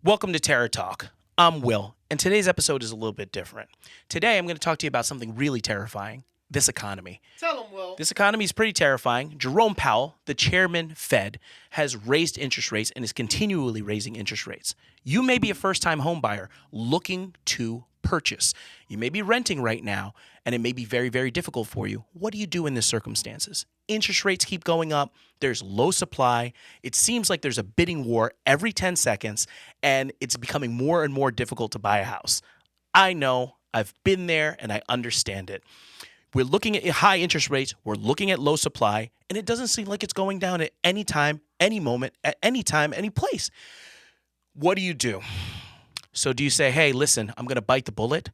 Welcome to Terror Talk. I'm Will, and today's episode is a little bit different. Today, I'm going to talk to you about something really terrifying, this economy. Tell him, Will. This economy is pretty terrifying. Jerome Powell, the chairman Fed, has raised interest rates and is continually raising interest rates. You may be a first-time home buyer looking to purchase. You may be renting right now, and it may be very, very difficult for you. What do you do in these circumstances? Interest rates keep going up. There's low supply. It seems like there's a bidding war every 10 seconds, and it's becoming more and more difficult to buy a house. I know. I've been there, and I understand it. We're looking at high interest rates. We're looking at low supply, and it doesn't seem like it's going down at any time, any moment, at any time, any place. What do? So do you say, hey, listen, I'm going to bite the bullet,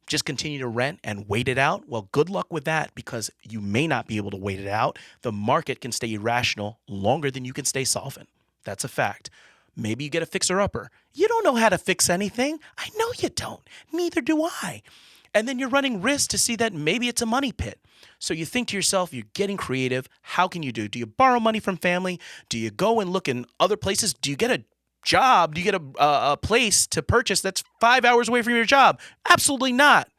just continue to rent and wait it out? Well, good luck with that, because you may not be able to wait it out. The market can stay irrational longer than you can stay solvent. That's a fact. Maybe you get a fixer-upper. You don't know how to fix anything. I know you don't. Neither do I. And then you're running risk to see that maybe it's a money pit. So you think to yourself, you're getting creative. How can you do? Do you borrow money from family? Do you go and look in other places? Do you get a job? Do you get a place to purchase that's 5 hours away from your job? Absolutely not.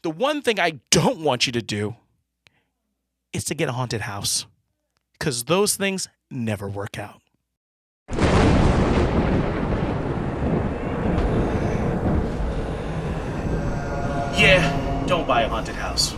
The one thing I don't want you to do is to get a haunted house, because those things never work out. Yeah, don't buy a haunted house.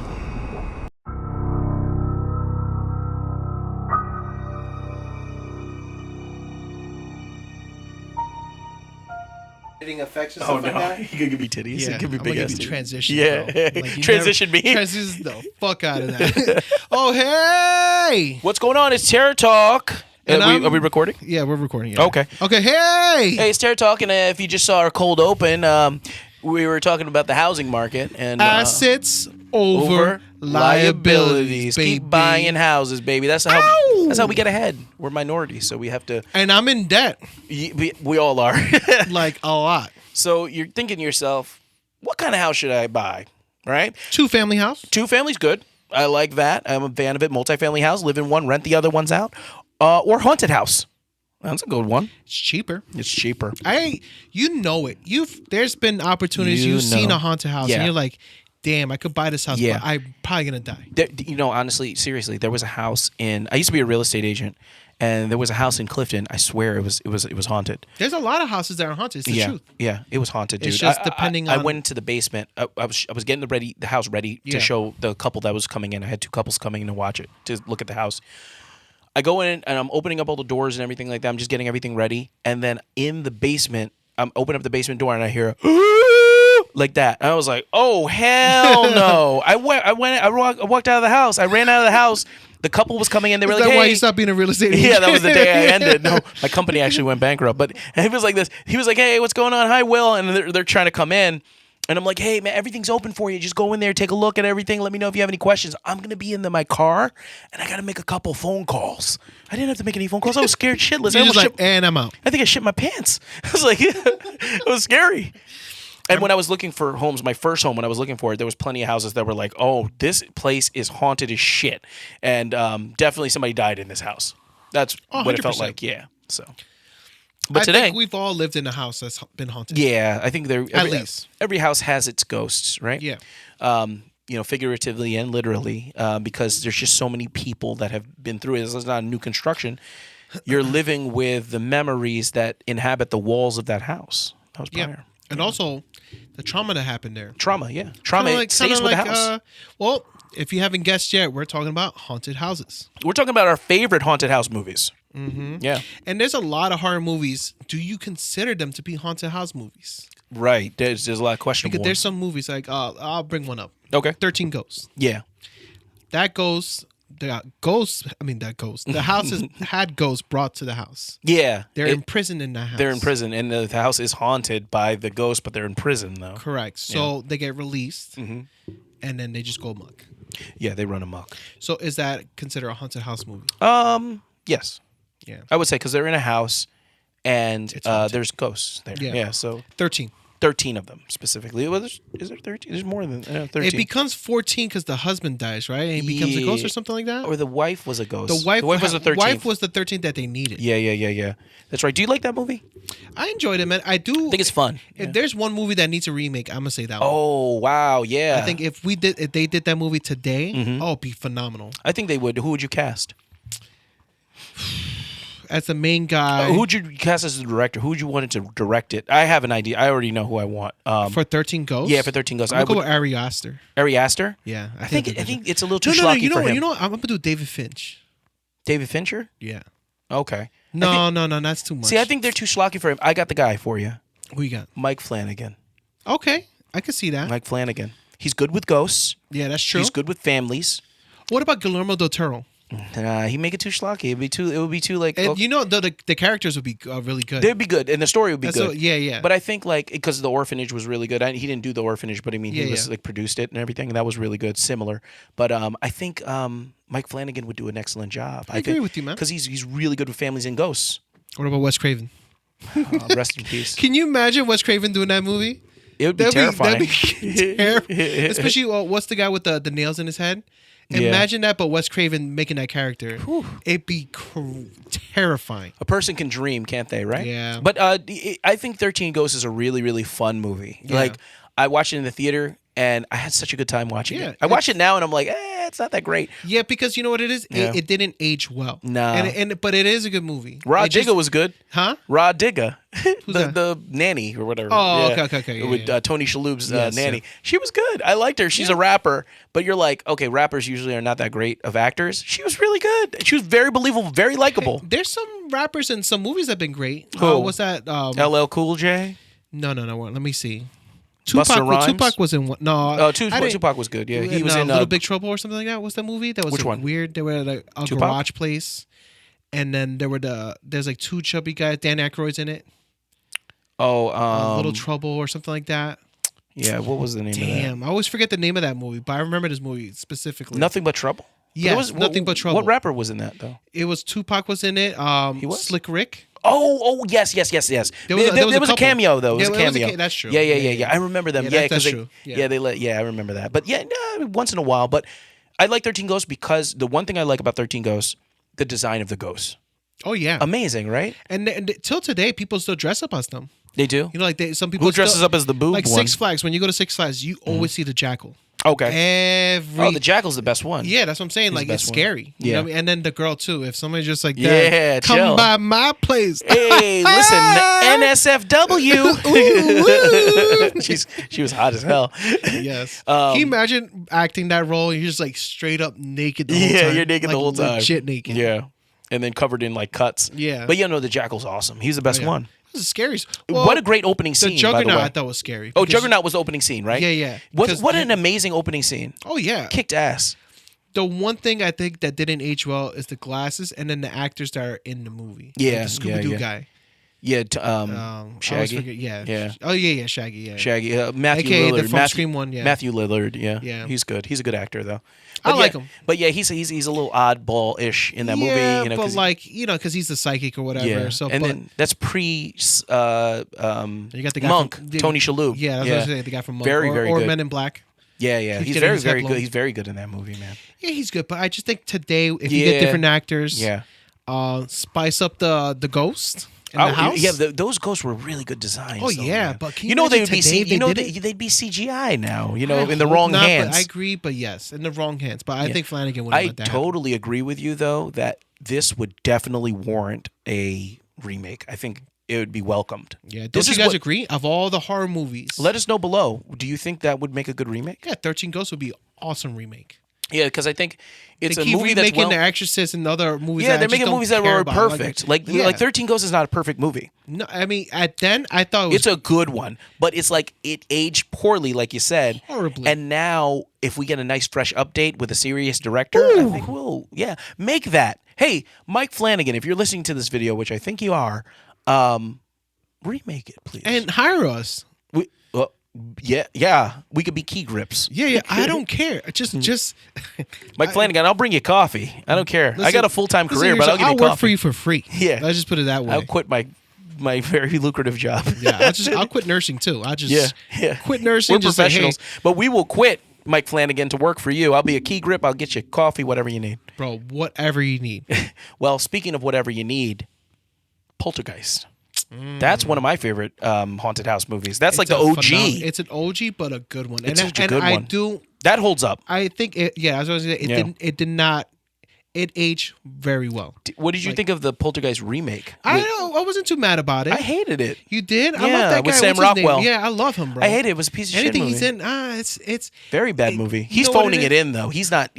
Effects and Oh stuff no, like that. you could give me titties. Yeah, You give me I'm big gonna ass give you titties. transition. Yeah, bro. Like, you transition me. Transition the fuck out of that. Oh hey! What's going on? It's Terror Talk. And Are we recording? Yeah, we're recording. Yeah. Okay. Okay. Hey. Hey, it's Terror Talk, and if you just saw our cold open, we were talking about the housing market and Assets over liabilities, baby. Keep buying houses, baby. That's how we get ahead. We're minorities, so we have to. And I'm in debt, We all are. like a lot. So you're thinking to yourself, what kind of house should I buy? Right? 2-family house. 2 families, good. I like that. I'm a fan of it. Multifamily house, live in one, rent the other ones out. Or haunted house. That's a good one. It's cheaper. It's cheaper. You know it. There's been opportunities. You You've seen know. a haunted house, Yeah. and you're like, damn, I could buy this house, Yeah. but I'm probably gonna die. Honestly, seriously, there was a house I used to be a real estate agent, and there was a house in Clifton. I swear it was haunted. There's a lot of houses that are haunted. It's the truth. Yeah, it was haunted, dude. It's just depending I on- went into the basement. I was getting the house ready to Yeah. show the couple that was coming in. I had 2 couples coming in to watch it, to look at the house. I go in and I'm opening up all the doors and everything like that. I'm just getting everything ready, and then in the basement, I'm opening up the basement door and I hear like that. And I was like, "Oh hell no!" I walked out of the house. I ran out of the house. The couple was coming in. They were Is like, that "Hey." why you stopped being a real estate agent? Yeah, that was the day I ended. No, my company actually went bankrupt. But he was like this. He was like, "Hey, what's going on? Hi, Will." And they're trying to come in. And I'm like, "Hey, man, everything's open for you. Just go in there, take a look at everything. Let me know if you have any questions." I'm going to be in my car, and I got to make a couple phone calls. I didn't have to make any phone calls. I was scared shitless. You're just like, and I'm out. I think I shit my pants. I was like, it was scary. And when I was looking for homes, my first home, when I was looking for it, there was plenty of houses that were like, "Oh, this place is haunted as shit." And definitely somebody died in this house. That's what it felt 100%. like. Yeah. So. But I today, think we've all lived in a house that's been haunted. yeah, I think At least. every house has its ghosts, right? Yeah. Figuratively and literally, because there's just so many people that have been through it. This is not a new construction. You're living with the memories that inhabit the walls of that house. That was prior. And also the trauma that happened there. Trauma, yeah. Trauma stays with the house. Well, if you haven't guessed yet, we're talking about haunted houses. We're talking about our favorite haunted house movies. Mm-hmm. Yeah. And there's a lot of horror movies. Do you consider them to be haunted house movies? Right. There's a lot of questionable Because there's ones. some movies like, I'll bring one up. Okay. 13 Ghosts. Yeah. That ghost, the house had ghosts brought to the house. Yeah. They're imprisoned in that house. They're in prison, and the house is haunted by the ghost, but they're in prison, though. Correct. So they get released, and then they just go amok. Yeah, they run amok. So is that considered a haunted house movie? Yes. Yeah. I would say, because they're in a house, and It's haunted. there's ghosts there. Yeah. Yeah, so 13. 13 of them specifically. Well, is there 13? There's more than 13. It becomes 14 because the husband dies, right? And he becomes a ghost or something like that. Or the wife was a ghost. The wife was the 13th. Wife was the 13th that they needed. Yeah. That's right. Do you like that movie? I enjoyed it, man. I do. I think it's fun. If there's one movie that needs a remake, I'm gonna say that one. Oh wow, yeah. I think if they did that movie today, it'd be phenomenal. I think they would. Who would you cast? As the main guy. Who would you cast as the director? Who would you want it to direct it? I have an idea. I already know who I want. For 13 Ghosts? Yeah, for 13 Ghosts. I'm going to go with Ari Aster. Ari Aster? Yeah. I think it's a little too no, schlocky for him. You know what? I'm going to do David Finch. David Fincher? Yeah. Okay. No, that's too much. See, I think they're too schlocky for him. I got the guy for you. Who you got? Mike Flanagan. Okay. I can see that. Mike Flanagan. He's good with ghosts. Yeah, that's true. He's good with families. What about Guillermo del Toro? He make it too schlocky. It would be too like. And the characters would be really good. They'd be good, and the story would be good. Yeah. But I think because the Orphanage was really good. He didn't do the Orphanage, but I mean he was like produced it and everything, and that was really good. Similar, but I think Mike Flanagan would do an excellent job. I agree with you, man. Because he's really good with families and ghosts. What about Wes Craven? Rest in peace. Can you imagine Wes Craven doing that movie? It would be terrifying. That'd be terrifying. Especially what's the guy with the nails in his head? Imagine that, but Wes Craven making that character. It'd be terrifying. A person can dream, can't they? Right? Yeah. But I think 13 Ghosts is a really, really fun movie. Yeah. Like I watched it in the theater, and I had such a good time watching Yeah, it. I watch it now, and I'm like, it's not that great. Yeah, because you know what it is? Yeah. It didn't age well. No. But it is a good movie. Rod Digger was good. Huh? Rod Digger. that? the nanny or whatever. Oh, okay. With Tony Shalhoub's Yes, nanny. yeah. She was good. I liked her. She's a rapper. But you're like, okay, rappers usually are not that great of actors. She was really good. She was very believable, very likable. There's some rappers in some movies that have been great. Who? What's that? LL Cool J? No. Let me see. Busta Rhymes? Tupac was in one. No. Oh, Tupac was good. Yeah, he was in Little Big Trouble or something like that. What's that movie? That was which one? Weird. They were at a Tupac? garage place, and then there's like two chubby guys. Dan Aykroyd's in it. Oh, Little Trouble or something like that. Yeah, what was the name of that? Damn, I always forget the name of that movie, but I remember this movie specifically. Nothing But Trouble? Yes, Nothing But Trouble. What rapper was in that, though? It was Tupac was in it. He was? Slick Rick. Oh, yes. There was a cameo, though. It was a cameo. That's true. Yeah. I remember them. Yeah, because that's true. I remember that. But once in a while. But I like 13 Ghosts because the one thing I like about 13 Ghosts, the design of the ghosts. Oh yeah, Amazing, right? And till today, people still dress up as them. They do. You know, like some people Who dresses up as the boob like one? Six Flags. When you go to Six Flags, you always see the jackal. Okay. The jackal's the best one. Yeah, that's what I'm saying. Like it's scary. You know what I mean? And then the girl too. If somebody's just like that, come chill. by my place. Hey, listen, NSFW. She was hot as hell. Yes. Can you imagine acting that role? And you're just like straight up naked the whole time. Yeah, you're naked like, the whole time. Legit naked. Yeah. And then covered in like cuts. Yeah. But the jackal's awesome. He's the best one. This is scary. What a great opening scene. The Juggernaut by the way. I thought was scary. Oh, Juggernaut was the opening scene, right? Yeah. What an amazing opening scene. Oh yeah. Kicked ass. The one thing I think that didn't age well is the glasses and then the actors that are in the movie. Yeah. Like the Scooby-Doo guy. Yeah, Shaggy. Yeah. Oh yeah, Shaggy. Yeah. Shaggy. Matthew AKA Lillard. the Scream one. Yeah. Matthew Lillard. Yeah. Yeah. He's good. He's a good actor though. I like him. But yeah, he's a little oddball-ish in that movie. Yeah, You know, but because he's the psychic or whatever. Yeah. So, and then that's pre. you got the guy Monk, from, Tony Shalhoub. Yeah, that's what I was saying. The guy from Monk. Very, or, very or good. Men in Black. Yeah. He's very, very good. He's very good in that movie, man. Yeah, he's good. But I just think today, if you get different actors, spice up the ghost. In the house? Yeah, those ghosts were really good designs. Oh though, yeah, man. but they would be today they'd be CGI now. You know, I in the hope wrong not, hands. But I agree, but yes, in the wrong hands. But I think Flanagan would have let that totally agree with you though that this would definitely warrant a remake. I think it would be welcomed. Yeah, don't you guys agree? Of all the horror movies, let us know below. Do you think that would make a good remake? Yeah, 13 Ghosts would be an awesome remake. Yeah, because I think it's they a keep movie that's The Exorcist and other movies. Yeah, that they're making movies that were perfect. Like 13 Ghosts is not a perfect movie. No, I mean I thought it's a good one, but it's like it aged poorly, like you said, horribly. And now, if we get a nice fresh update with a serious director, I think we'll make that. Hey, Mike Flanagan, if you're listening to this video, which I think you are, remake it, please, and hire us. Yeah, we could be key grips. Yeah, I don't care. Just Mike Flanagan, I'll bring you coffee. I don't care. I got a full-time career, but I'll give you coffee. work for you for free. Yeah, let's just put it that way. I'll quit my my very lucrative job. Yeah, I'll quit nursing too. I'll just quit nursing. We're just say, professionals, hey, but we will quit, Mike Flanagan, to work for you. I'll be a key grip. I'll get you coffee, whatever you need. bro, whatever you need. Well, speaking of whatever you need, Poltergeist. That's one of my favorite haunted house movies. That's like the OG. It's an OG, but a good one. It's and such a good one. I that holds up. I think as I was saying, it did not. It aged very well. What did you think of the Poltergeist remake? I wasn't too mad about it. I hated it. You did? I Yeah, love that guy. with Sam What's his name? Rockwell. Yeah, I love him, bro. I hate it. It was a piece of Anything shit movie. he's in, it's Very bad movie. you He's know what phoning it it in though. He's not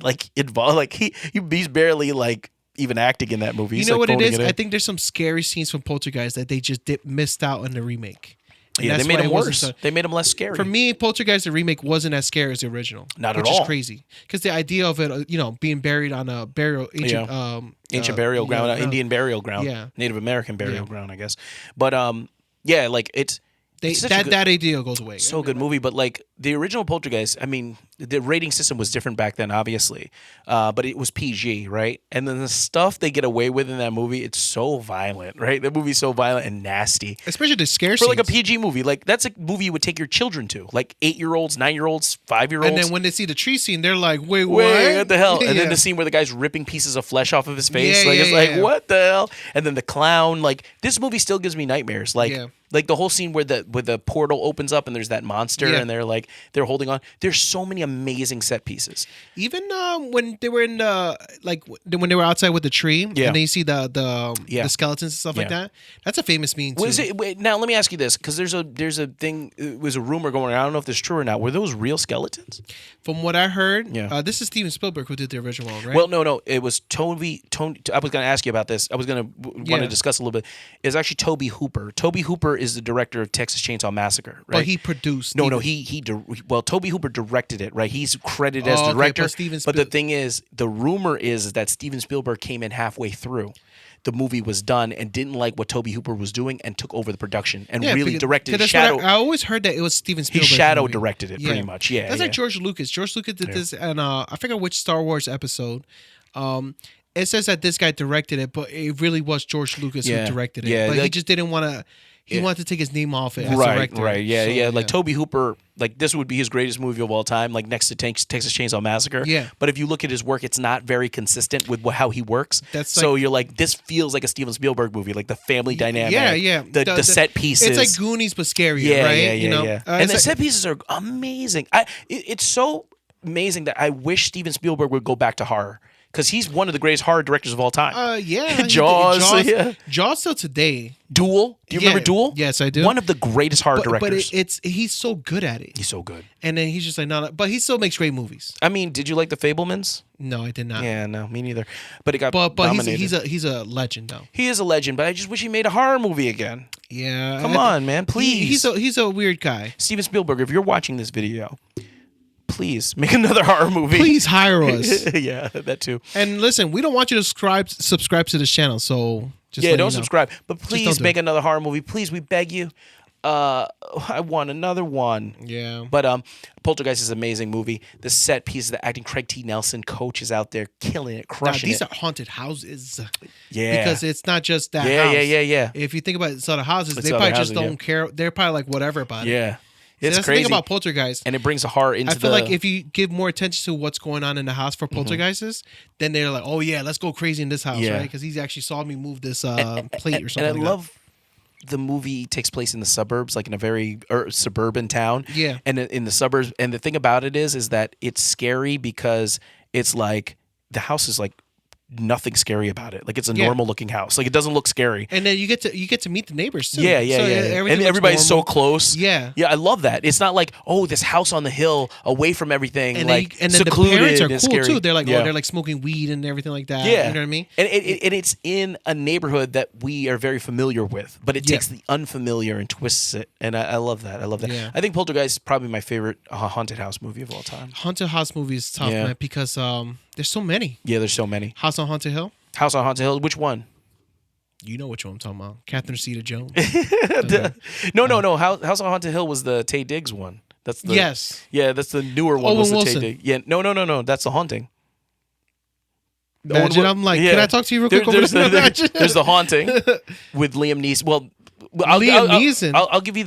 like involved. Like he's barely like even acting in that movie. He's you know like what it phoning is? in. I think there's some scary scenes from Poltergeist that they just missed out on the remake. And Yeah, that's they made why him it wasn't worse. so- They made him less scary. For me, Poltergeist the remake wasn't as scary as the original. Not at which all. is crazy because the idea of it, being buried on a ancient burial ground, Indian burial ground, Yeah. Native American burial ground, I guess. But like it's such a good, that idea goes away. so good movie. But like the original Poltergeist, I mean, the rating system was different back then, obviously, but it was PG, right? And then the stuff they get away with in that movie, it's so violent, right? The movie's so violent and nasty. Especially the scare For scenes. like a PG movie, like that's a movie you would take your children to, like 8-year-olds, 9-year-olds, 5-year-olds. And then when they see the tree scene, they're like, "Wait, what? What the hell?" And then Yeah. the scene where the guy's ripping pieces of flesh off of his face, Yeah, like yeah, it's like, yeah. what the hell? And then the clown, like this movie still gives me nightmares. Like, Yeah. like the whole scene where the portal opens up and there's that monster Yeah. and they're holding on. There's so many amazing set pieces. Even when they were in the when they were outside with the tree, Yeah. and then you see the skeletons and stuff like Yeah. that. That's a famous scene too. Wait, now let me ask you this, because there's a thing. It was a rumor going around. I don't know if this is true or not. Were those real skeletons? From what I heard, Yeah. this is Steven Spielberg who did the original one, right? Well, no, it was Tony. I was going to ask you about this. I was going to want Yeah. to discuss a little bit. It's actually Toby Hooper. Toby Hooper is the director of Texas Chainsaw Massacre, right? But he produced. No, Steven. Toby Hooper directed it, right? He's credited as okay, director. but Steven But the thing is, the rumor is that Steven Spielberg came in halfway through. The movie was done and didn't like what Toby Hooper was doing and took over the production and really directed it. I always heard that it was Steven He Spielberg. shadow directed it pretty much. Yeah, That's yeah. like George Lucas. George Lucas did this, and I forget which Star Wars episode. It says that this guy directed it, but it really was George Lucas Yeah. who directed it. Yeah, but he like- just didn't want to. He wanted to take his name off it as Right, director. right, yeah, So, yeah. Like Toby Hooper, like this would be his greatest movie of all time, like next to Texas Chainsaw Massacre. Yeah. But if you look at his work, it's not very consistent with how he works. That's so like- you're like, this feels like a Steven Spielberg movie, like the family dynamic. Yeah, yeah. The set pieces. It's like Goonies, but scarier, yeah, right? yeah, yeah, you know? yeah. Uh, And it's the like- set pieces are amazing. It's so amazing that I wish Steven Spielberg would go back to horror. Because he's one of the greatest horror directors of all time. Yeah. Jaws, yeah. Jaws till today. Duel. Do you remember Duel? Yes, I do. One of the greatest horror But directors. he's so good at it. He's so good. And then he's just like, no, but he still makes great movies. I mean, did you like The Fablemans? No, I did not. Yeah, no, me neither. But it got But nominated. he's a legend though. He is a legend, but I just wish he made a horror movie again. Yeah. Come on, man, please. He's a weird guy. Steven Spielberg, if you're watching this video, please make another horror movie. Please hire us. Yeah, that too. And listen, we don't want you to subscribe to this channel, so just Yeah, let don't you know. subscribe. But don't please do make it. another horror movie. Please, we beg you. I want another one. Yeah. But Poltergeist is an amazing movie. The set pieces, the acting, Craig T. Nelson, coach is out there killing it, Now, crushing these it. are haunted houses. Yeah. Because it's not just that Yeah, house. yeah. If you think about it, other houses, It's they other probably just houses, don't care. They're probably like whatever about it. Yeah. See, It's that's crazy. the thing about Poltergeist. And it brings the horror into I feel like if you give more attention to what's going on in the house for Poltergeists, then they're like, oh yeah, let's go crazy in this house, Yeah. right? Because he's actually saw me move this plate or something. And I like love the movie takes place in the suburbs, like in a very suburban town. Yeah. And in the suburbs. And the thing about it is that it's scary because it's like the house is like nothing scary about it. Like it's a Yeah. normal looking house. Like it doesn't look scary. And then you get to meet the neighbors too. Yeah. So And everything looks everybody's so normal. close. Yeah. Yeah, I love that. It's not like, oh, this house on the hill away from everything, And like then the secluded parents are and cool scary. too. They're like, Yeah. oh, they're like smoking weed and everything like that. Yeah. You know what I mean? And it's in a neighborhood that we are very familiar with, but it Yeah. takes the unfamiliar and twists it. And I love that. I love that. Yeah. I think Poltergeist is probably my favorite haunted house movie of all time. Haunted house movie is tough, Yeah. man, because there's so many. Yeah, there's so many. House on Haunted Hill. House on Haunted Hill. Which one? You know which one I'm talking about. Catherine Zeta-Jones. No. House on Haunted Hill was the Taye Diggs one. That's the Yes. Yeah, that's the newer one. Owen was the Wilson. Taye Diggs. Yeah, no. That's The Haunting. Imagine I'm like, Yeah. can I talk to you real quick? There's Imagine. the Haunting with Liam Neeson. Well, Neeson. I'll give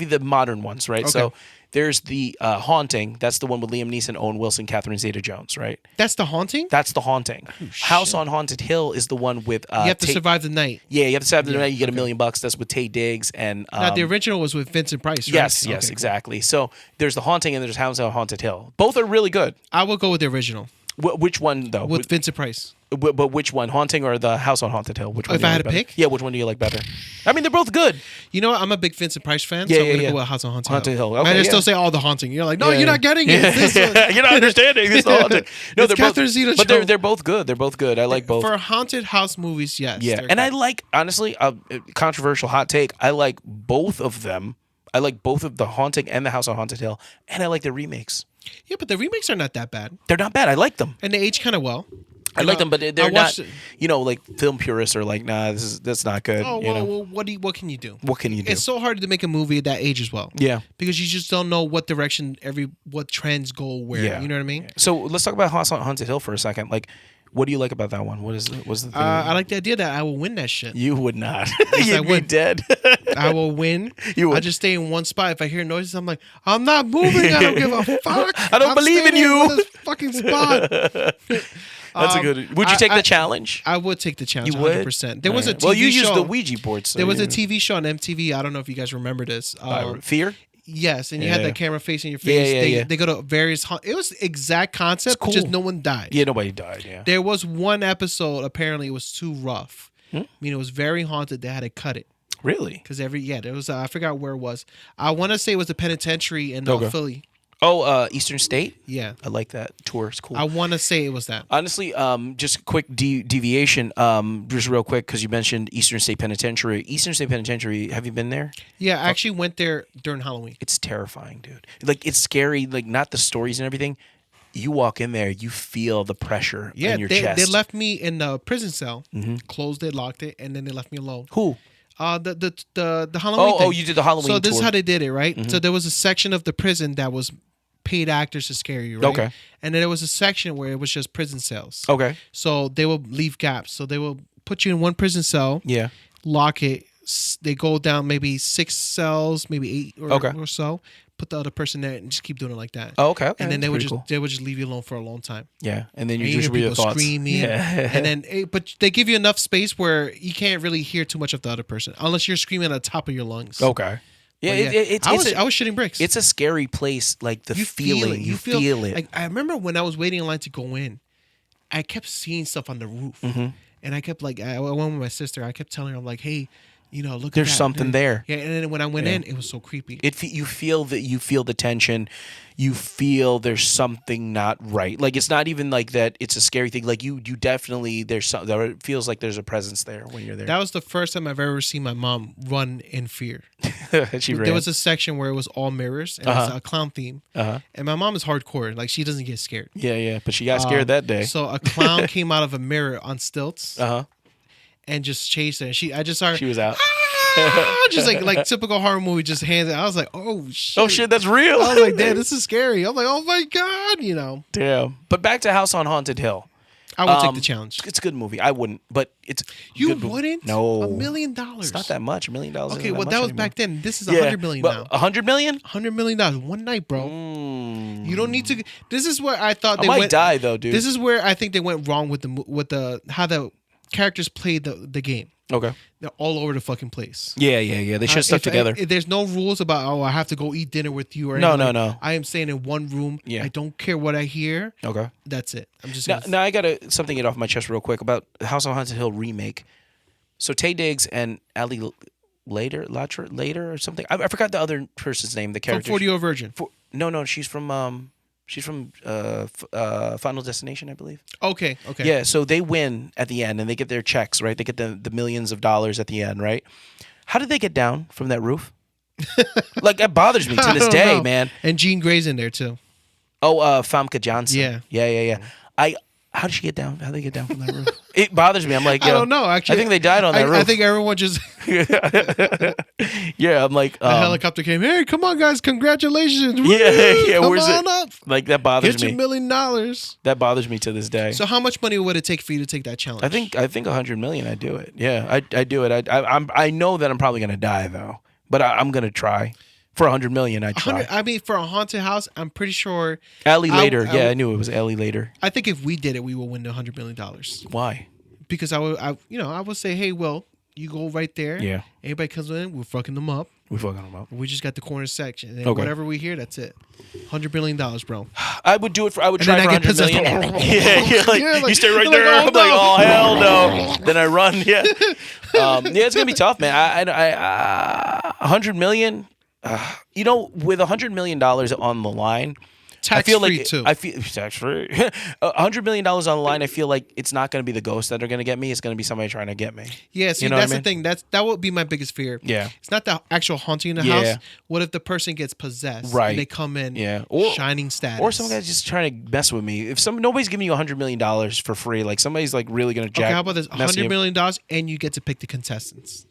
you the modern ones, right? Okay. So there's the Haunting. That's the one with Liam Neeson, Owen Wilson, Catherine Zeta-Jones, right? That's the Haunting. That's the Haunting. House on Haunted Hill is the one with. You have to survive the night. Yeah, you have to survive the night. You get $1 million. That's with Taye Diggs and. Now the original was with Vincent Price, right? Yes, Okay, exactly. So there's the Haunting and there's House on Haunted Hill. Both are really good. I will go with the original Which one though? with Vincent Price. But which one, Haunting or the House on Haunted Hill? Which one? If do you I like had to better? pick? Yeah, which one do you like better? I mean, they're both good. You know what? I'm a big Vincent Price fan, Yeah, so I'm yeah, gonna yeah. go with House on Haunted Haunted Hill. Hill. Okay, I yeah. still say all the Haunting. You're like, no, Yeah. you're not getting it. This one. You're not understanding. It's the Haunting. No, It's they're Catherine both. Zeta-Jones. But they're both good. They're both good. I like both. For haunted house movies, yes. Yeah, they're and I good. like, honestly, controversial hot take. I like both of them. I like both of the Haunting and the House on Haunted Hill, and I like the remakes. Yeah, but the remakes are not that bad, They're not bad. I like them. and they age kind of well. I like them, but I they're not. watched it. You know, like film purists are like, nah, that's not good. Oh you know? well, what can you do? What can you do? It's so hard to make a movie that ages well. Yeah. because you just don't know what direction what trends go where. Yeah. You know what I mean? So let's talk about House on Haunted Hill for a second. Like, what do you like about that one? What's the thing? I like the idea that I will win that shit. You would not. Yes, I You'd be would. dead. I will win. You would. I just stay in one spot. If I hear noises, I'm like, I'm not moving. I don't give a fuck. I don't I'm believe in staying you. this fucking spot. That's a good. Would you take the challenge? I would take the challenge. You would? 100%. There was a Alright. TV Well, you show. used the Ouija board. So There was a you- TV show on MTV. I don't know if you guys remember this. Fear. Yes, and you Yeah, had yeah. the camera facing your Yeah, face. yeah. They go to various. It was exact concept, It's cool. just no one died. Yeah, nobody died. Yeah. There was one episode. Apparently, it was too rough. Hmm? I mean, it was very haunted. They had to cut it Really? because there was. I forgot where it was. I want to say it was a penitentiary in Okay. Philly. Oh, Eastern State. Yeah, I like that tour. It's cool. I want to say it was that. Honestly, just a quick deviation, just real quick, because you mentioned Eastern State Penitentiary. Eastern State Penitentiary, have you been there? Yeah, I actually went there during Halloween. It's terrifying, dude. Like, it's scary, like, not the stories and everything. You walk in there, you feel the pressure Yeah, in your they chest. left me in the prison cell, Mm-hmm. closed it, locked it, and then they left me alone. Who? The Halloween. Oh, thing. you did the Halloween So this tour. is how they did it, right? Mm-hmm. So there was a section of the prison that was paid actors to scare you, right? Okay. And then there was a section where it was just prison cells. Okay. So they will leave gaps. So they will put you in one prison cell, Yeah. lock it. They go down maybe 6 cells, maybe 8 Okay. or so. Put the other person there and just keep doing it like that. Oh, okay. And then they would Pretty just leave you alone for a long time. Yeah. And then And you you just hear read your people thoughts. screaming. Yeah. And then, but they give you enough space where you can't really hear too much of the other person unless you're screaming at the top of your lungs. Okay. Yeah, But it's I a- was shitting bricks. It's a scary place, like the You feeling. You feel it. Like I remember when I was waiting in line to go in, I kept seeing stuff on the roof, Mm-hmm. and I kept like I went with my sister. I kept telling her, I'm like, hey, look. There's at that. something there. Yeah, and then when I went in, it was so creepy. You feel the tension. You feel there's something not right. Like, it's not even like that. It's a scary thing. Like, you definitely, there's something. It feels like there's a presence there when you're there. That was the first time I've ever seen my mom run in fear. She ran. There was a section where it was all mirrors and it was a clown theme. Uh-huh. And my mom is hardcore. Like, she doesn't get scared. Yeah, but she got scared that day. So a clown came out of a mirror on stilts Uh-huh. and just chased her. And I just saw her. She was out. Just like typical horror movie, just hands. I was like, oh shit. Oh shit, that's real. I was like, damn, this is scary. I'm like, oh my god, Damn. But back to House on Haunted Hill. I would take the challenge. It's a good movie. I wouldn't, but it's a You good movie. wouldn't? No. $1 million. It's not that much. $1 million. Okay, isn't well that that much was anymore. back then. This is $100 million now. $100 million? $100 million one night, bro. You don't need to. This is where I thought I they might went. die though, dude. This is where I think they went wrong with the how the characters played the game. Okay. They're all over the fucking place. Yeah. They should have stuck together. If there's no rules about I have to go eat dinner with you or No, anything. no. I am staying in one room. Yeah. I don't care what I hear. Okay. That's it. I'm just Now I got something to get off my chest real quick about House on Haunted Hill remake. So Taye Diggs and Ali later or something. I forgot the other person's name. The from character. 40 Year Old Virgin. No. She's from Final Destination, I believe. Okay. Yeah. So they win at the end, and they get their checks. Right. They get the millions of dollars at the end. Right. How did they get down from that roof? Like, that bothers me to I this don't day, know. man. And Jean Grey's in there too. Oh, Famke Johnson. Yeah. Yeah. How did she get down? How did they get down from that roof? It bothers me. I'm like, I don't know. Actually, I think they died on that roof. I think everyone just Yeah, I'm like, a helicopter came. Hey, come on, guys! Congratulations! Yeah, come where's on it? up. Like that bothers Get me. your $1 million. That bothers me to this day. So, how much money would it take for you to take that challenge? I think 100 million. I do it. Yeah, I do it. I know that I'm probably gonna die though, but I'm gonna try. For 100 million, I try. I mean, for a haunted house, I'm pretty sure. Allie later. I knew it was Allie later. I think if we did it, we would win $100 million. Why? Because I would say, hey, Will, you go right there. Yeah. Anybody comes in, we're fucking them up. We fucking them up. We just got the corner section. And Okay. whatever we hear, that's it. $100 million, bro. I would do it I would And try then for I get 100 million. Yeah, you stay right you're there. like, oh, I'm like, no. oh hell no. Then I run. Yeah. Yeah, it's gonna be tough, man. I 100 million. With $100 million on the line, Tax I feel free like too. I feel tax free. $100 million on the line. I feel like it's not going to be the ghosts that are going to get me. It's going to be somebody trying to get me. Yeah, see, You know that's what I the mean? thing. That would be my biggest fear. Yeah. It's not the actual haunting in the Yeah. house. What if the person gets possessed? Right. And they come in Yeah. shining status. Or some guy's just trying to mess with me. If nobody's giving you $100 million for free, like somebody's like really going to jack. Okay, how about this? mess you. $100 million and you get to pick the contestants.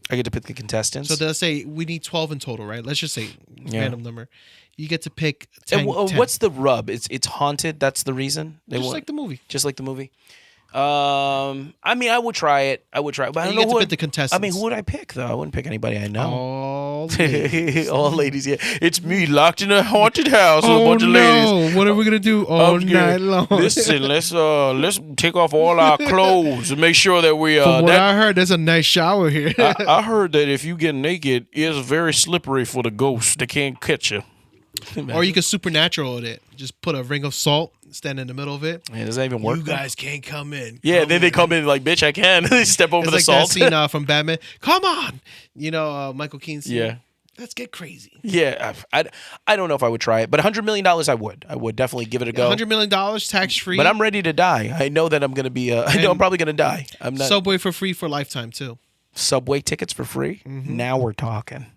I get to pick the contestants. So they'll say we need 12 in total, right? Let's just say random number. You get to pick 10. And 10. what's the rub? It's haunted. That's the reason. just like the movie? Just like the movie. I mean, I would try it. But I don't You know get to who pick the contestants. I mean, who would I pick though? I wouldn't pick anybody I know. All ladies. All ladies, yeah. It's me locked in a haunted house with a bunch of ladies. What are we gonna do all I'm night good. long? Listen, let's take off all our clothes and make sure that we From what I heard, there's a nice shower here. I heard that if you get naked, it's very slippery for the ghosts. They can't catch you. Or you could supernatural it. Just put a ring of salt, stand in the middle of it. Yeah, does that even work? You guys can't come in. Yeah, then they come in like, bitch, I can. They step over It's the like salt. that scene from Batman. Come on, Michael Keane's. Yeah. Let's get crazy. Yeah, I don't know if I would try it, but $100 million I would. I would definitely give it a go. $100 million tax free. But I'm ready to die. I know that I'm going to be. I know I'm probably going to die. I'm not. Subway for free for lifetime too. Subway tickets for free. Now we're talking.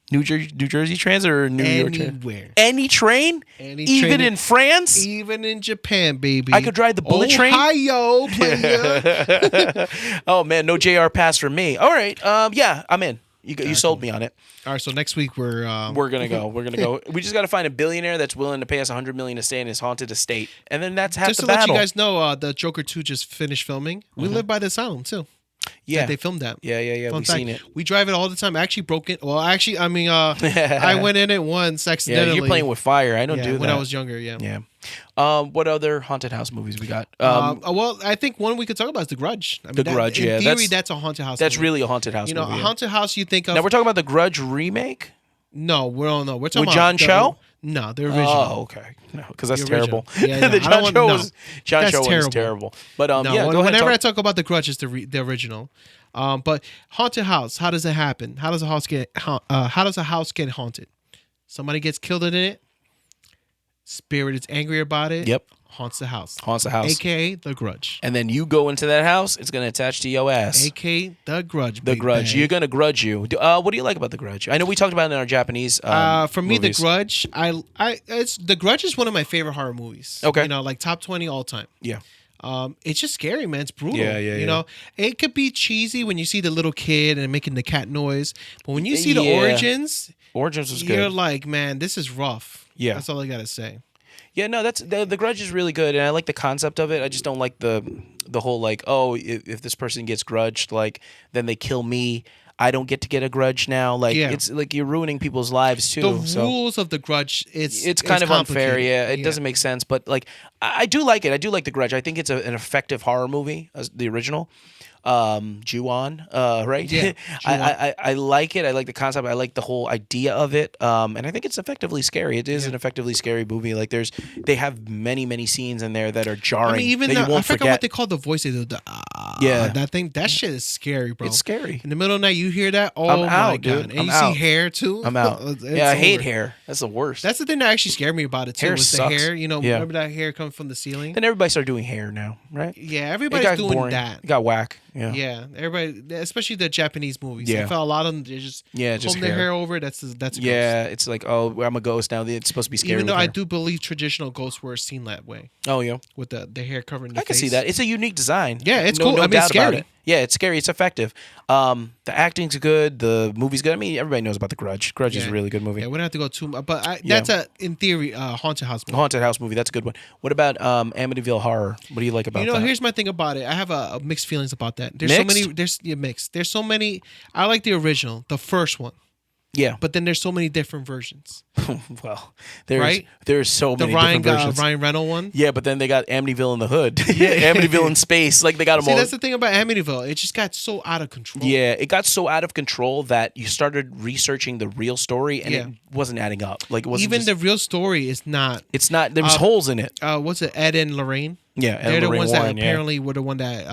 New Jersey Transit or New York Transit? Anywhere. Any train? Even in France? Even in Japan, baby. I could drive the bullet train? Ohio, player. Oh man, no JR pass for me. All right. Yeah, I'm in. You sold me on it. All right, so next week we're gonna go. We're gonna go. We just gotta find a billionaire that's willing to pay us $100 million to stay in his haunted estate, and then that's half just the to let battle. you guys know, the Joker 2 just finished filming. We live by the asylum too. Yeah, That they filmed that. Yeah. Fun We've fact, seen it. We drive it all the time. I actually broke it. Well, actually, I mean, I went in it once Yeah, accidentally. you're playing with fire. I don't do that. when I was younger. Yeah. Yeah. What other haunted house movies we got? Well, I think one we could talk about is The Grudge. I mean, The Grudge, in yeah, theory, that's a haunted house. That's movie. really a haunted house a movie. Yeah. haunted house. You think of? Now we're talking about the Grudge remake. No, we're talking With about John Cho? No, the original. Oh, okay. No, because that's The original. terrible. Yeah, the no, I don't John Cho want- was John That's Cho one is terrible. terrible. But No, yeah, go ahead. whenever talk. I talk about The Grudge, it's the original. But haunted house, how does it happen? How does a house get haunted? Somebody gets killed in it. Spirit is angry about it. Yep. Haunts the house. Haunts the house. AKA The Grudge. And then you go into that house, it's going to attach to your ass. AKA The Grudge. The big Grudge. bang. You're going to grudge you. What do you like about The Grudge? I know we talked about it in our Japanese For me, movies. The Grudge, The Grudge is one of my favorite horror movies. Okay. Like top 20 all time. Yeah. It's just scary, man. It's brutal. Yeah. You know, it could be cheesy when you see the little kid and making the cat noise, but when you see the Yeah. origins, Origins was you're good. like, man, this is rough. Yeah. That's all I gotta say. Yeah, no, that's the Grudge is really good, and I like the concept of it. I just don't like the whole like, oh, if this person gets grudged, like then they kill me. I don't get to get a grudge now. Like it's like you're ruining people's lives too. The rules of The Grudge, it's kind of unfair. complicated. Yeah, it doesn't make sense. But like, I do like it. I do like The Grudge. I think it's an effective horror movie, the original. Ju-on, right? Yeah, I like it. I like the concept. I like the whole idea of it. And I think it's effectively scary. It is an effectively scary movie. Like they have many scenes in there that are jarring. I mean, even that you I won't forgot forget. what they call the voice. Yeah. That thing. That shit is scary, bro. It's scary. In the middle of the night, you hear that. Oh I'm my out, god! dude. And I'm you out. see hair too. I'm out. It's I hate over. hair. That's the worst. That's the thing that actually scared me about it too. Hair was sucks. the hair. Yeah. Remember that hair coming from the ceiling? Then everybody started doing hair now, right? Yeah, It everybody's got doing boring. that. It got whack. Yeah. Yeah, everybody, especially the Japanese movies. Yeah. I felt a lot of them. They just Just comb their hair. hair over. That's a ghost. Yeah, it's like, oh, I'm a ghost now. It's supposed to be scary. Even though with I hair. do believe traditional ghosts were seen that way Oh yeah, with the hair covering the I can face. see that. It's a unique design. Yeah, it's no, cool. No I mean, doubt it's scary. about it. Yeah, it's scary. It's effective. The acting's good. The movie's good. I mean, everybody knows about The Grudge. Grudge is a really good movie. Yeah, we don't have to go too much, but that's in theory haunted house movie. Haunted house movie. That's a good one. What about Amityville Horror? What do you like about that? Here's my thing about it. I have a mixed feelings about that. There's Mixed? so many. There's mixed. There's so many. I like the original, the first one, Yeah. but then there's so many different versions. Well, there's Right? there's so The many Ryan different versions. Ryan Reynolds one. Yeah, but then they got Amityville in the hood. Amityville in space. Like they got them See, all. that's the thing about Amityville. It just got so out of control. Yeah, it got so out of control that you started researching the real story and it wasn't adding up. Like it wasn't Even the real story is not. it's not. There was holes in it. What's it? Ed and Lorraine. Yeah, They're the Lorraine ones Warren, that apparently were the one that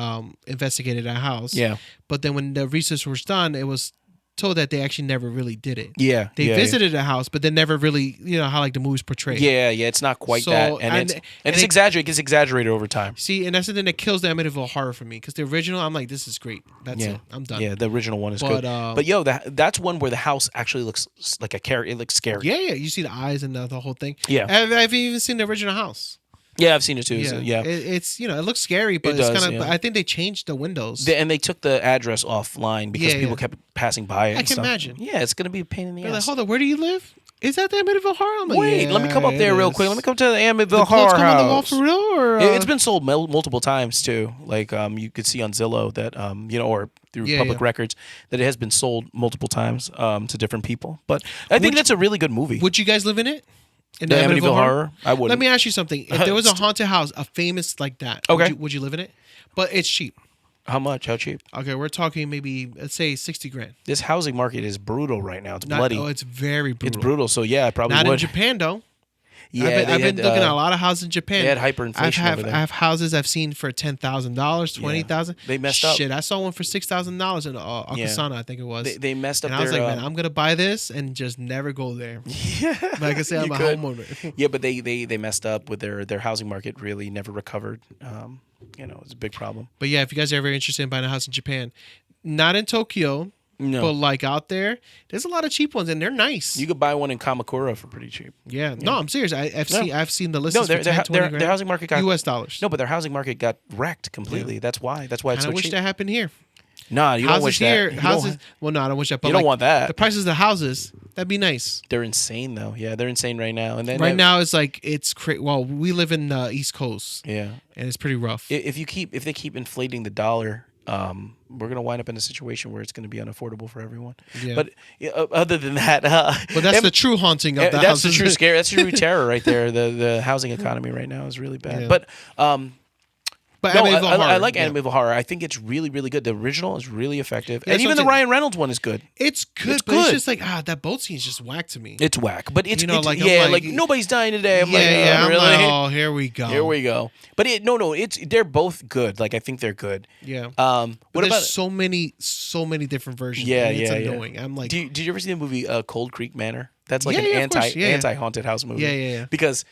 investigated our house. Yeah. But then when the research was done, it was told that they actually never really did it. Yeah, They visited the house, but they never really, how like the movies portray. Yeah, it's not quite So, that, and it's exaggerated. It's exaggerated over time. See, and that's the thing that kills the Amityville horror for me because the original, I'm like, this is great. That's it. I'm done. Yeah, the original one is But, good. But yo, that's one where the house actually looks like a character. It looks scary. Yeah. You see the eyes and the whole thing. Yeah. I've even seen the original house. Yeah, I've seen it too. Yeah, so, It's it looks scary, but It it's does, kind of. yeah. I think they changed the windows. and they took the address offline because people kept passing by it. I and can stuff. imagine. Yeah, it's gonna be a pain in the They're like, ass. hold on, where do you live? Is that the Amityville horror? I'm like, Wait, let me come up yeah, there it real is. quick. Let me come to the Amityville The quotes horror come house. on the wall for real, or It's been sold multiple times too. Like you could see on Zillow that or through public records that it has been sold multiple times to different people. But I think that's a really good movie. Would you guys live in it? In the Amityville horror? I wouldn't. Let me ask you something. If there was a haunted house, a famous like that, Okay. would you live in it? But it's cheap. How much? How cheap? Okay, we're talking maybe let's say 60 grand. This housing market is brutal right now. It's bloody. Oh, it's very brutal. It's brutal. So yeah, I probably Not would. in Japan though. Yeah, I've been looking at a lot of houses in Japan. They had hyperinflation over there. I have houses I've seen for $10,000, $20,000. They messed up. Shit, I saw one for $6,000 in Akasana, I think it was. They messed up. And I was like, man, I'm gonna buy this and just never go there. Yeah, Like I say, I'm a homeowner. Yeah, but they messed up with their housing market. Really, never recovered. It's a big problem. But yeah, if you guys are ever interested in buying a house in Japan, not in Tokyo, No, but like out there, there's a lot of cheap ones and they're nice. you could buy one in Kamakura for pretty cheap. Yeah, no, I'm serious. I've seen the listings No, for 10, 20 grand. their housing market got US dollars. No, but their housing market got wrecked completely. That's why. That's why it's And so I wish cheap. that happened here. Nah, you don't wish here, that. You houses. don't, Well, no, I don't wish that. But you don't like, want that. The prices of the houses, that'd be nice. They're insane though. Yeah, they're insane right now. And then Right now, it's like it's crazy. Well, we live in the East Coast, yeah. and it's pretty rough. If they keep inflating the dollar, we're gonna wind up in a situation where it's gonna be unaffordable for everyone. Yeah. But other than that, But that's the true haunting of the that's houses. the true scare. That's the true terror right there. The housing economy right now is really bad. Yeah. But But no, Amityville horror, I like yeah. Amityville horror. I think it's really, really good. The original is really effective, Yeah, and that's even what the I'm saying. Ryan Reynolds one is good. It's good, It's but good. it's just like that boat scene is just whack to me. It's whack, but it's, I'm like like- nobody's dying today. I'm I'm really? like, oh, here we go. Here we go. But they're both good. Like I think they're good. Yeah. What But there's about? so many different versions. Yeah, and it's yeah, yeah. annoying. I'm like, Did you ever see the movie Cold Creek Manor? That's like Yeah, an yeah, of course. Yeah, yeah. anti haunted house movie. Yeah. Because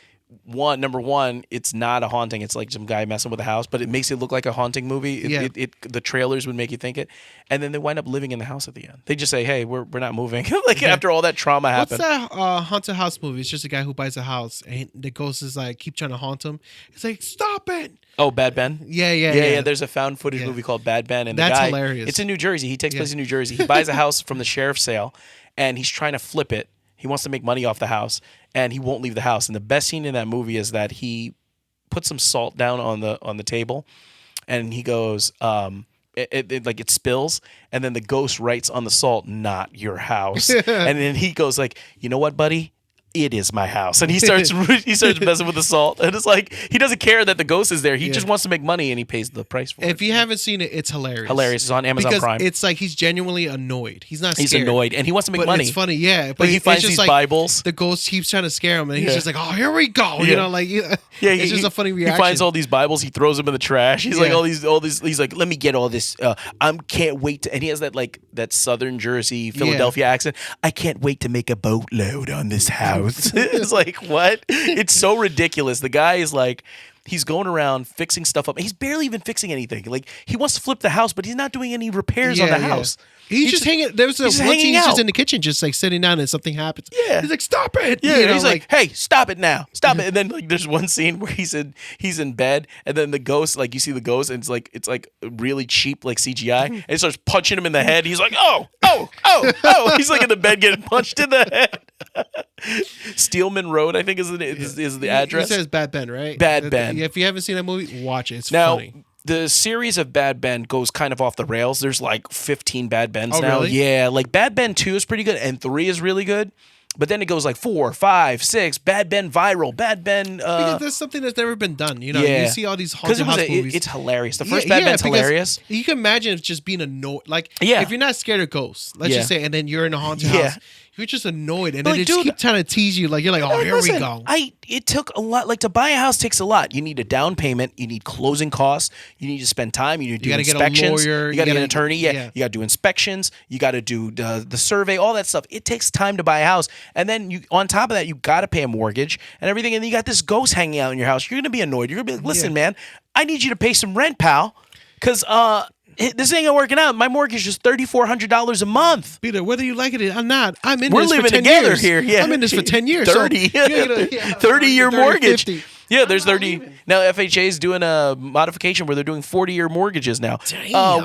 number one, it's not a haunting. It's like some guy messing with a house, but it makes it look like a haunting movie. The trailers would make you think it, and then they wind up living in the house at the end. They just say, "Hey, we're not moving." Like after all that trauma what's happened. that haunted house movie? It's just a guy who buys a house and the ghost is like keep trying to haunt him. It's like stop it. Oh, Bad Ben. Yeah. There's a found footage Yeah. movie called Bad Ben, and That's the guy, hilarious. It's in New Jersey. He takes place in New Jersey. He buys a house from the sheriff's sale, and he's trying to flip it. He wants to make money off the house, and he won't leave the house. And the best scene in that movie is that he puts some salt down on the table, and he goes, it spills, and then the ghost writes on the salt, "Not your house," and then he goes like, "You know what, buddy? It is my house," and he starts messing with the salt, and it's like he doesn't care that the ghost is there. He just wants to make money, and he pays the price for it. If you haven't seen it, it's hilarious. Hilarious. It's on Amazon because Prime. it's like he's genuinely annoyed. He's not. He's scared, annoyed, and he wants to make but money. It's funny, yeah. But he it's finds just these like Bibles. The ghost keeps trying to scare him, and he's Yeah. just like, "Oh, here we go!" Yeah. You know, like it's just a funny reaction. He finds all these Bibles. He throws them in the trash. He's like Yeah. all these. He's like, let me get all this. I can't wait to. And he has that Southern Jersey, Philadelphia accent. I can't wait to make a boatload on this house. ghost. It's like, what? It's so ridiculous. The guy is like, he's going around fixing stuff up. He's barely even fixing anything. Like, he wants to flip the house, but he's not doing any repairs on the house. He's just hanging. There's one scene he's just in the kitchen, just like sitting down, and something happens. Yeah, he's like, "Stop it!" Yeah, you know, he's like, "Hey, stop it now, stop it!" And then like, there's one scene where he's in bed, and then the ghost, like you see the ghost, and it's like really cheap, like CGI, and it starts punching him in the head. He's like, "Oh, oh, oh, oh!" He's like in the bed getting punched in the head. Steelman Road, I think is the address. It says Bad Ben, right? Bad Ben. If you haven't seen that movie, watch it. It's funny. The series of Bad Ben goes kind of off the rails. There's like 15 Bad Bens now. Really? Yeah, like Bad Ben 2 is pretty good and 3 is really good. But then it goes like 4, 5, 6, Bad Ben Viral, Bad Ben... because that's something that's never been done. You know, yeah. You see all these haunted house movies. It's hilarious. The first Bad Ben's hilarious. You can imagine it's just being annoyed. Like, yeah. If you're not scared of ghosts, let's just say, and then you're in a haunted house, you're just annoyed. And then they just keep trying to tease you. Like, you're like, oh, here we go. It took a lot. Like, to buy a house takes a lot. You need a down payment. You need closing costs. You need to spend time. You need to do inspections. Get a lawyer. You got to get an attorney. Yeah. You got to do inspections. You got to do the survey, all that stuff. It takes time to buy a house. And then on top of that, you got to pay a mortgage and everything. And then you got this ghost hanging out in your house. You're going to be annoyed. You're going to be like, listen, man, I need you to pay some rent, pal. Because this ain't working out. My mortgage is $3,400 a month. Peter, whether you like it or not, I'm in We're this for 10 living together years. here. Yeah. I'm in this for 10 years. 30. So, 30-year mortgage. 50. Yeah, there's 30. Now, FHA is doing a modification where they're doing 40-year mortgages now.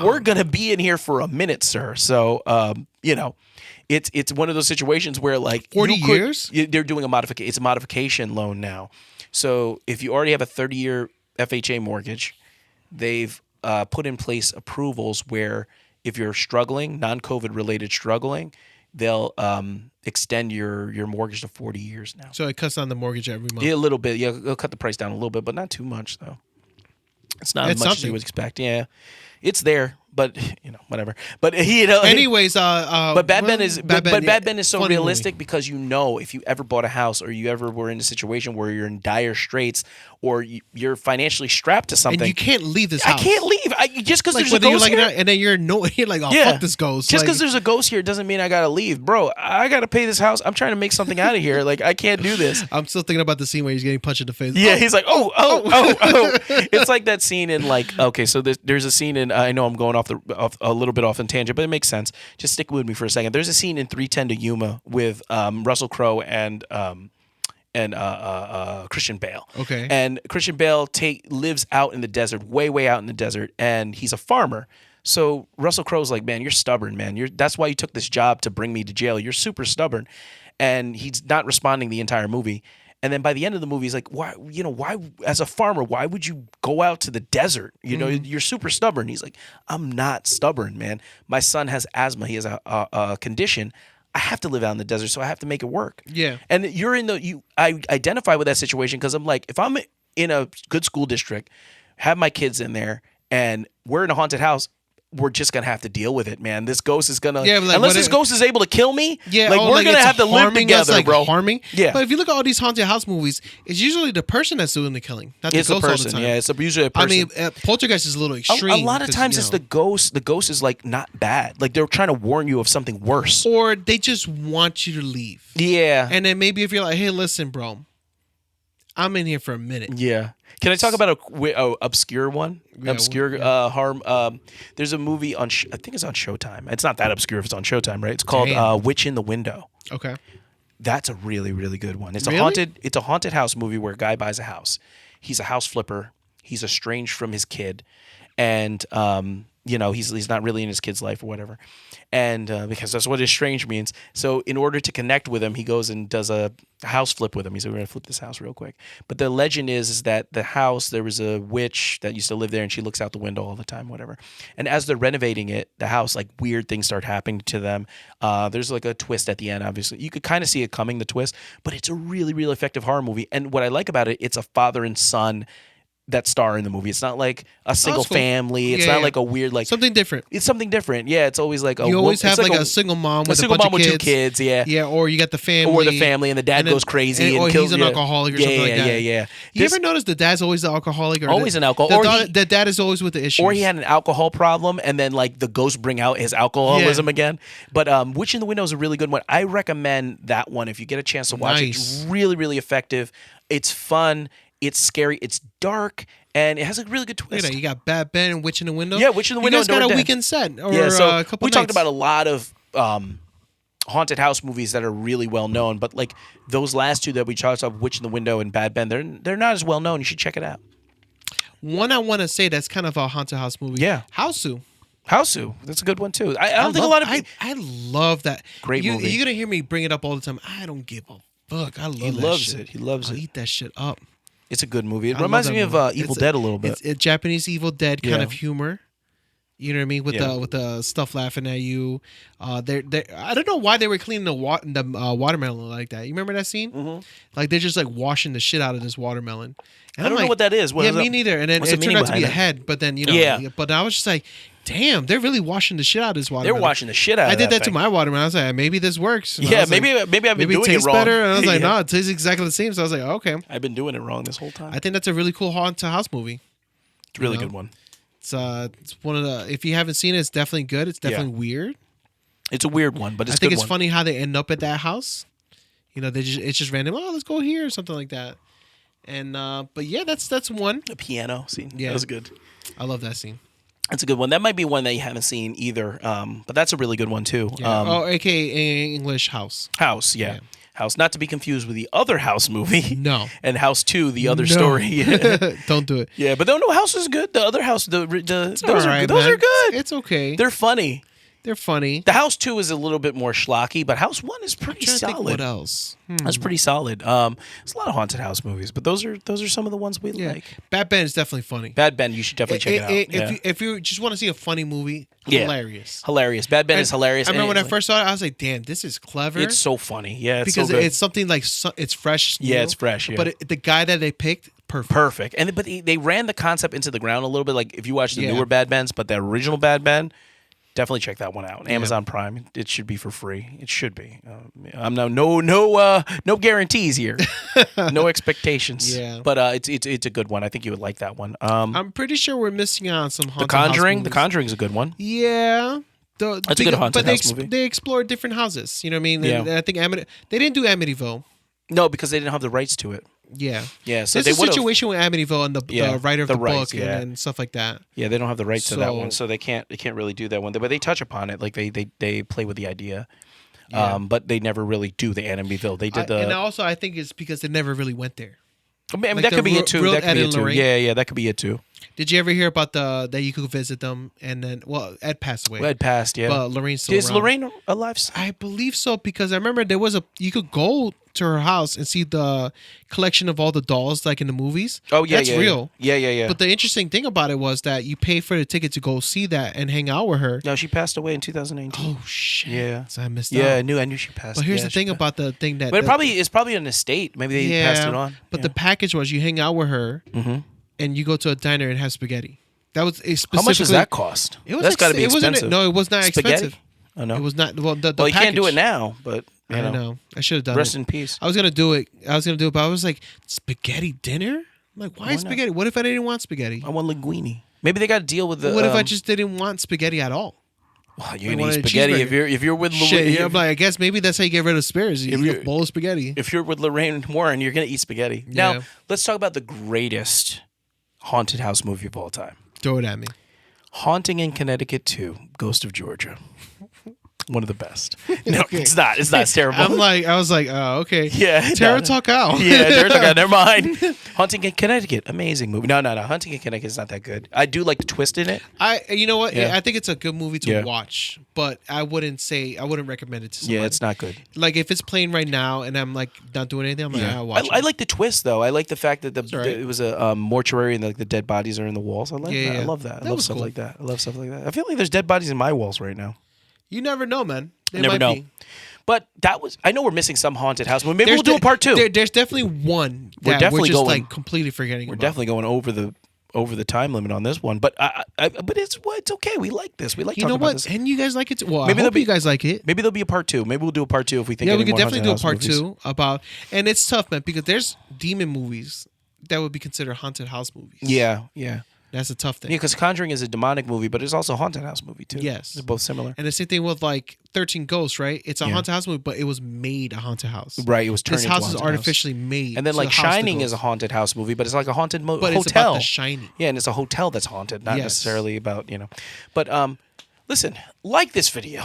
We're going to be in here for a minute, sir. So, you know, it's one of those situations where, like, 40 years? They're doing a modification. It's a modification loan now. So if you already have a 30-year FHA mortgage, they've put in place approvals where if you're struggling, non-COVID related struggling, they'll extend your mortgage to 40 years now. So it cuts down the mortgage every month. Yeah, a little bit. Yeah, it'll cut the price down a little bit, but not too much though. It's not as much as you would expect. Yeah, it's there, but you know, whatever. But anyways, but Bad Ben is Bad Ben is so realistic movie. because you know if you ever bought a house or you ever were in a situation where you're in dire straits or you're financially strapped to something, and you can't leave this house. I can't leave. Just because there's a ghost here, and then you're annoyed. You're like, oh, fuck this ghost. Just because there's a ghost here doesn't mean I gotta leave, bro. I gotta pay this house. I'm trying to make something out of here. Like, I can't do this. I'm still thinking about the scene where he's getting punched in the face. Yeah, he's like, oh. It's like that scene in like, okay, so there's a scene in. I know I'm going off a little bit off on tangent, but it makes sense. Just stick with me for a second. There's a scene in 3:10 to Yuma with Russell Crowe and Christian Bale. Okay. And Christian Bale lives out in the desert, way out in the desert, and he's a farmer. So Russell Crowe's like, man, you're stubborn, man. That's why you took this job to bring me to jail. You're super stubborn. And he's not responding the entire movie. And then by the end of the movie, he's like, why, as a farmer, why would you go out to the desert? You know, you're super stubborn. He's like, I'm not stubborn, man. My son has asthma. He has a condition. I have to live out in the desert, so I have to make it work. Yeah. And I identify with that situation because I'm like, if I'm in a good school district, have my kids in there, and we're in a haunted house, we're just gonna have to deal with it, man. This ghost is gonna, unless this ghost is able to kill me, we're gonna have to live together, us, bro. Harming. Yeah. But if you look at all these haunted house movies, it's usually the person that's doing the killing, not the It's ghost a person. all the time. Yeah, it's usually a person. I mean, Poltergeist is a little extreme. A lot of times it's the ghost. The ghost is like not bad. Like they're trying to warn you of something worse, or they just want you to leave. Yeah. And then maybe if you're like, hey, listen, bro, I'm in here for a minute. Yeah. Can I talk about a obscure one? Harm. There's a movie on. I think it's on Showtime. It's not that obscure if it's on Showtime, right? It's called Witch in the Window. Okay. That's a really, really good one. It's really? It's a haunted house movie where a guy buys a house. He's a house flipper. He's estranged from his kid, and he's not really in his kid's life or whatever. And because that's what estranged means. So in order to connect with him, he goes and does a house flip with him. He said, we're going to flip this house real quick. But the legend is that the house, there was a witch that used to live there, and she looks out the window all the time, whatever. And as they're renovating it, the house, like weird things start happening to them. There's like a twist at the end, obviously. You could kind of see it coming, the twist. But it's a really, really effective horror movie. And what I like about it, it's a father and son that star in the movie. It's not like a single cool. family. It's Yeah, not yeah. like a weird like. Something different. It's something different. Yeah, it's always like You always have it's like a single mom with a single bunch mom of with kids. 2 kids. Yeah. Yeah, or you got the family. Or the family and the dad and then- goes crazy and or kills. he's an yeah. alcoholic or yeah, something yeah, like that. Yeah, yeah. You ever notice the dad's always the alcoholic? Or Always an alcohol- The, or daughter- he- the dad is always with the issues. Or he had an alcohol problem, and then like the ghosts bring out his alcoholism Yeah. again. But Witch in the Window is a really good one. I recommend that one if you get a chance to watch it. Nice. It's really, really effective. It's fun. It's scary. It's dark, and it has a really good Look twist. at that. You got Bad Ben and Witch in the Window. Yeah, Witch in the Window You guys and got a Door Dead. weekend set or Yeah, so a couple we talked nights. about a lot of haunted house movies that are really well known, but like those last two that we talked about, Witch in the Window and Bad Ben, they're not as well known. You should check it out. One I want to say that's kind of a haunted house movie. Yeah. Houseu. Houseu, that's a good one too. I don't think a lot of people. I love that. Great movie. You're gonna hear me bring it up all the time. I don't give a fuck. I love He that loves shit. it. He loves I'll it. eat that shit up. It's a good movie. It I love reminds that me of movie. Evil It's Dead a little bit. It's a Japanese Evil Dead kind Yeah. of humor. You know what I mean? Yeah. With the stuff laughing at you. They I don't know why they were cleaning the watermelon like that. You remember that scene? Mm-hmm. Like they're just like washing the shit out of this watermelon. And I don't I'm know like, what that is. What yeah, is me that? neither. And then What's it the turned meaning out to be a behind head. But then Yeah. But I was just like, damn, they're really washing the shit out of this They're watermelon. washing the shit out of I did that to thing. my watermelon. I was like, maybe this works. And I Yeah, was like, maybe I've been maybe doing it tastes it wrong. better. And I was like, Yeah. no, it tastes exactly the same. So I was like, okay. I've been doing it wrong this whole time. I think that's a really cool haunted house movie. It's a really you know? good one. It's one of the. If you haven't seen it, it's definitely good. It's definitely weird. It's a weird one, but it's I think a good it's one. funny how they end up at that house. You know, it's just random. Oh, let's go here or something like that. And but yeah, that's one. The piano scene. Yeah. That was good. I love that scene. That's a good one. That might be one that you haven't seen either. But that's a really good one too. Yeah. AKA English House. House, yeah. Yeah. House, not to be confused with the other House movie. No. And House 2, the other No. story. Don't do it. Yeah, but no, House is good. The other House, those Alright, are man. good. It's okay. They're funny. They're funny. The House 2 is a little bit more schlocky, but House 1 is I'm pretty trying to think solid. what else? That's pretty solid. There's a lot of haunted house movies, but those are some of the ones we Yeah. like. Bad Ben is definitely funny. Bad Ben, you should definitely check it out. Yeah. If you just want to see a funny movie, Yeah. hilarious. Hilarious. Bad Ben is hilarious. I remember and when I first saw it, I was like, "Damn, this is clever." it's so funny. Yeah, it's because so good. it's something like it's fresh. Yeah, new, it's fresh, yeah. But the guy that they picked, perfect. perfect. But they ran the concept into the ground a little bit. Like if you watch the Yeah. newer Bad Bens, but the original Bad Ben, definitely check that one out. Amazon Prime. It should be for free. It should be. I'm no guarantees here, no expectations. Yeah. But it's a good one. I think you would like that one. I'm pretty sure we're missing out on some The haunted house Conjuring. The movies. Conjuring's a good one. Yeah. That's a good haunted house movie. They explored different houses. You know what I mean? Yeah. And I think they didn't do Amityville. No, because they didn't have the rights to it. Yeah. Yeah, so There's they a would've- situation with Amityville and the writer of the the rights, book yeah. and stuff like that. Yeah, they don't have the rights to that So- one, so they can't really do that one. But they touch upon it, like they play with the idea. Yeah. But they never really do the Amityville. They did And also, I think it's because they never really went there. I mean, like that the could be real- it too. real That could Ed be and it too. Lorraine. Yeah, that could be it too. Did you ever hear about that you could visit them and then Ed passed away. Well, Ed passed. Yeah, But Lorraine's still is around. Lorraine alive? I believe so because I remember there was you could go to her house and see the collection of all the dolls like in the movies. Oh yeah, that's yeah, real. Yeah. But the interesting thing about it was that you pay for the ticket to go see that and hang out with her. No, she passed away in 2019. Oh shit! Yeah. So I missed Yeah, out. I knew she passed. But here's Yeah, the she thing passed. about the thing that. But it's probably an estate. Maybe they passed it on. But Yeah. the package was you hang out with her and you go to a diner and have spaghetti. That was How much does that cost? It was That's got to be it wasn't- expensive. No, it was not Spaghetti? expensive. Oh no. It was not. Well, the Well, you can't do it package- now, but you I know. know. I should have done Rest it. in peace. I was gonna do it. But I was like, spaghetti dinner. I'm like, why Why not? spaghetti? What if I didn't want spaghetti? I want linguine. Maybe they got to deal with the. What if I just didn't want spaghetti at all? Well, you're I gonna wanted eat a spaghetti cheeseburger. if you're with Shit, Lorraine. yeah, I'm like, I guess maybe that's how you get rid of spares. You If eat you're- a bowl of spaghetti. if you're with Lorraine Warren, you're gonna eat spaghetti. Yeah. Now let's talk about the greatest haunted house movie of all time. Throw it at me. Haunting in Connecticut 2, Ghost of Georgia. One of the best. No, it's not. It's not. It's terrible. I was like, oh, okay. Yeah, Terror no. Talk out. Yeah, there's okay, never mind. Haunting in Connecticut, amazing movie. No. Haunting in Connecticut is not that good. I do like the twist in it. You know what? Yeah. I think it's a good movie to Yeah. watch, but I wouldn't recommend it to somebody. Yeah, it's not good. Like if it's playing right now and I'm like not doing anything, I'm like, I'll watch I it. like the twist though. I like the fact that all right. it was a mortuary and the dead bodies are in the walls. I like Yeah, that. I yeah. love that. I That love was stuff cool. like that. I love stuff like that. I feel like there's dead bodies in my walls right now. You never know, man. They Never might know. be. But that was. I know we're missing some haunted house movie. Maybe we'll do a part 2. There's definitely one We're that definitely we're just going- like completely forgetting. We're about. definitely going over the time limit on this one. But it's okay. We like this. We like You talking know about what? this. And you guys like it too. Well, Maybe I there'll hope be- you guys like it. Maybe there'll be a part 2. Maybe we'll do a part 2 if we think. Yeah, any we could more definitely do a haunted part house movies. 2 about. And it's tough, man, because there's demon movies that would be considered haunted house movies. Yeah. That's a tough thing. Yeah, because Conjuring is a demonic movie, but it's also a haunted house movie too. Yes. They're both similar. And the same thing with like 13 Ghosts, right? It's a Yeah. haunted house movie, but it was made a haunted house. Right, it was turned This into a house is haunted house. artificially made. And then to like house the Shining is a ghosts. haunted house movie, but it's like a haunted but hotel. it's about the Shining. Yeah, and it's a hotel that's haunted, not Yes. necessarily about, But listen, like this video.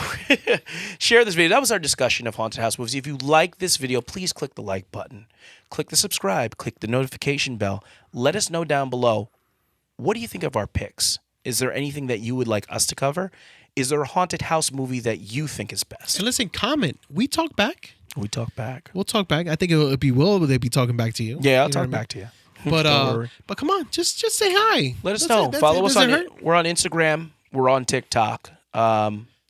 Share this video. That was our discussion of haunted house movies. If you like this video, please click the like button. Click the subscribe, click the notification bell. Let us know down below, what do you think of our picks? Is there anything that you would like us to cover? Is there a haunted house movie that you think is best? And listen, comment. We talk back. We talk back. We'll talk back. I think it'll be Will, but they'll be talking back to you. Yeah, I'll You know talk what I mean? back to you. But Don't worry. but come on, just say hi. Let us That's know. it. That's Follow it. us Does on it hurt? We're on Instagram. We're on TikTok.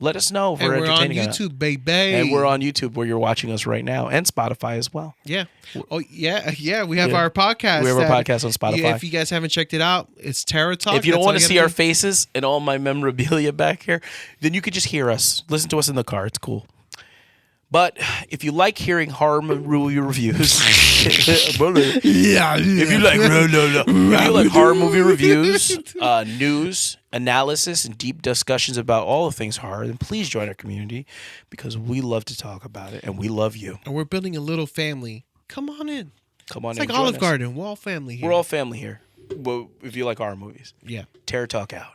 Let us know if And we're we're on entertaining or not. YouTube, baby. And we're on YouTube where you're watching us right now, and Spotify as well. Yeah. Oh yeah. We have Yeah. our podcast. We have our that- podcast on Spotify. Yeah, if you guys haven't checked it out, it's Terror Talk. If you don't That's want all to see gotta our do. faces and all my memorabilia back here, then you could just hear us. Listen to us in the car. It's cool. But if you like hearing horror movie reviews, if you like horror movie reviews, news, analysis, and deep discussions about all the things horror, then please join our community because we love to talk about it and we love you. And we're building a little family. Come on in. Come on, It's in, like join Olive us. Garden. We're all family here. We're all family here. Well, if you like horror movies, Yeah. Terror Talk out.